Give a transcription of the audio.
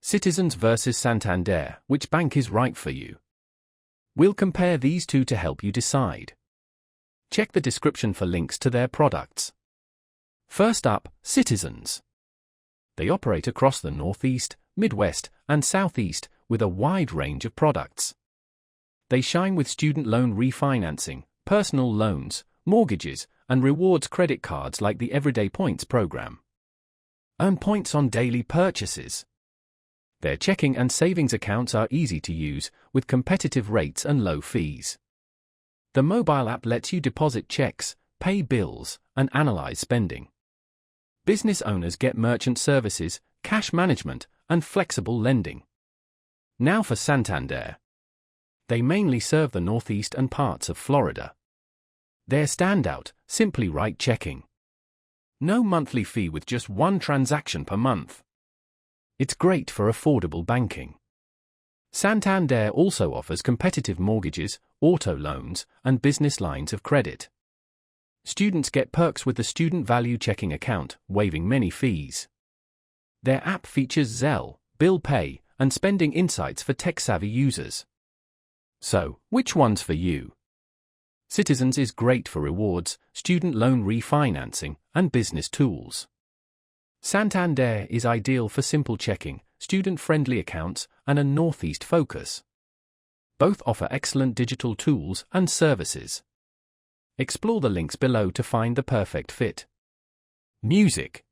Citizens versus Santander, which bank is right for you? We'll compare these two to help you decide. Check the description for links to their products. First up, Citizens. They operate across the Northeast, Midwest, and Southeast with a wide range of products. They shine with student loan refinancing, personal loans, mortgages, and rewards credit cards like the Everyday Points program. Earn points on daily purchases. Their checking and savings accounts are easy to use, with competitive rates and low fees. The mobile app lets you deposit checks, pay bills, and analyze spending. Business owners get merchant services, cash management, and flexible lending. Now for Santander. They mainly serve the Northeast and parts of Florida. Their standout, Simply Right checking. No monthly fee with just one transaction per month. It's great for affordable banking. Santander also offers competitive mortgages, auto loans, and business lines of credit. Students get perks with the Student Value Checking account, waiving many fees. Their app features Zelle, bill pay, and spending insights for tech-savvy users. So, which one's for you? Citizens is great for rewards, student loan refinancing, and business tools. Santander is ideal for simple checking, student-friendly accounts, and a Northeast focus. Both offer excellent digital tools and services. Explore the links below to find the perfect fit. Music.